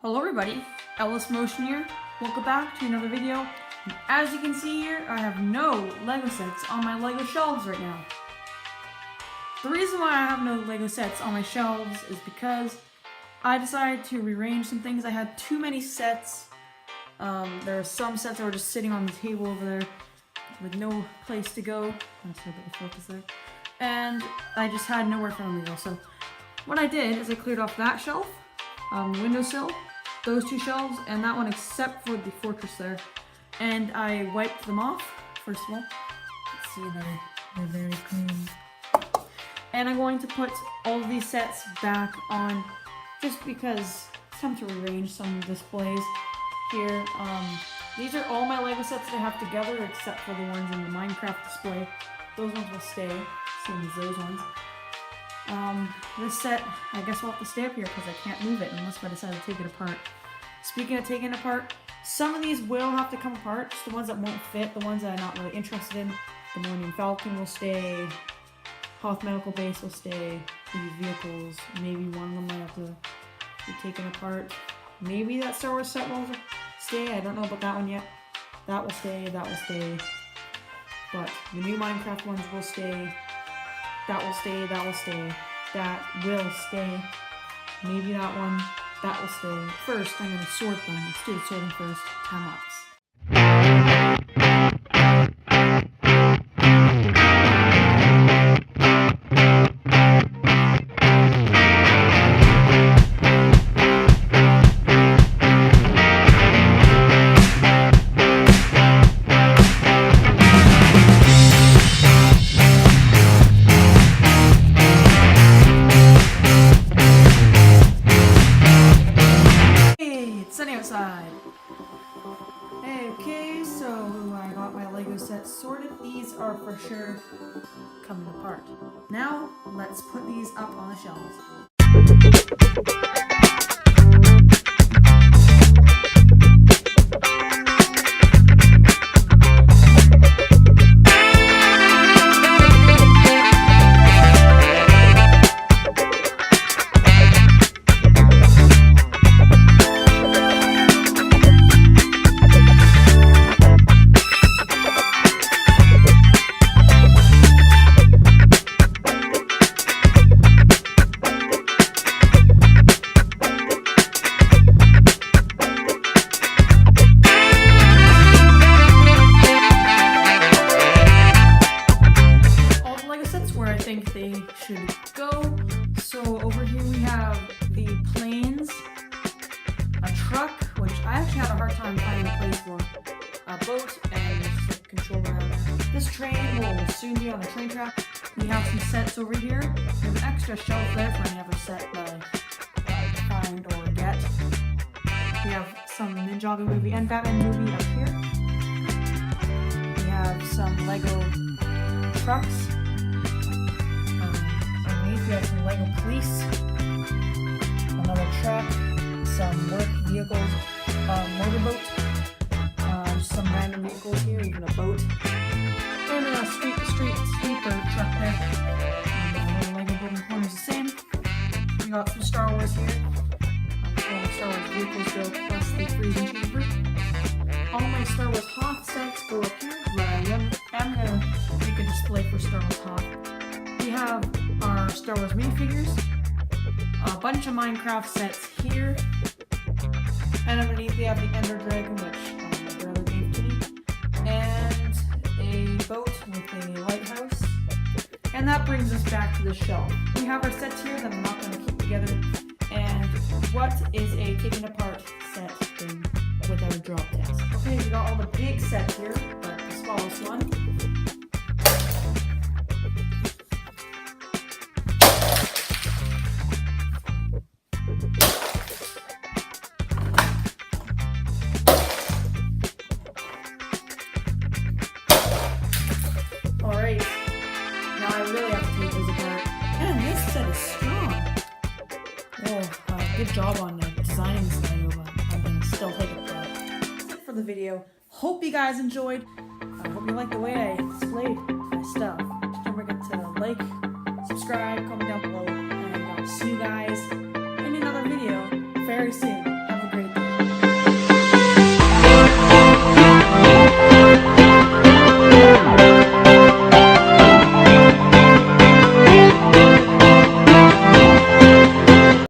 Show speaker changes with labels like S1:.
S1: Hello everybody, Ellis Motion here. Welcome back to another video. And as you can see here, I have no Lego sets on my Lego shelves right now. The reason why I have no Lego sets on my shelves is because I decided to rearrange some things. I had too many sets. There are some sets that were just sitting on the table over there with no place to go. I'm sorry about the focus there. And I just had nowhere for them to go. So what I did is I cleared off that shelf, windowsill, those two shelves, and that one except for the fortress there. And I wiped them off, first of all. Let's see, they're very clean. And I'm going to put all of these sets back on just because it's time to rearrange some displays here. These are all my Lego sets that I have together except for the ones in the Minecraft display. Those ones will stay, same as those ones. This set, I guess will have to stay up here because I can't move it unless I decide to take it apart. Speaking of taking it apart, some of these will have to come apart. Just the ones that won't fit, the ones that I'm not really interested in. The Millennium Falcon will stay, Hoth Medical Base will stay, these vehicles, maybe one of them might have to be taken apart. Maybe that Star Wars set will stay, I don't know about that one yet. That will stay, that will stay. But the new Minecraft ones will stay. That will stay, that will stay, that will stay. Maybe that one, that will stay. First, I'm going to sort them. Let's do the sorting first. Time lapse. Outside. Okay, so I got my Lego set sorted. These are for sure coming apart. Now, let's put these up on the shelves. They should go. So over here we have the planes, a truck, which I actually had a hard time finding a place for, a boat, and just a controller around there. This train will soon be on the train track. We have some sets over here. There's an extra shelf there for any other set that I find or get. We have some Ninjago movie and Batman movie up here. We have some Lego trucks. We have some Lego police, another truck, some work vehicles, motorboat, some random vehicles here, even a boat, and a street sweeper truck there. The Lego building corner is the same. We got some Star Wars here. All the Star Wars vehicles go, plus the freezing chamber. All my Star Wars Hoth sets go up here, but I am going to make a display for Star Wars Hoth. We have our Star Wars minifigures, a bunch of Minecraft sets here, and underneath we have the Ender Dragon, which my brother gave to me, and a boat with a lighthouse. And that brings us back to the shelf. We have our sets here that I'm not going to keep together, and what is a taken apart set thing without a drop test? Okay, we got all the big sets here, but the smallest one. Alright, now I really have to take those apart. Man, this set is strong. Oh, good job on designing this Lego, but I'm going to still take it apart. That's it for the video. Hope you guys enjoyed. I hope you liked the way I displayed my stuff. Don't forget to like, subscribe, comment down below, and I'll see you guys in another video very soon.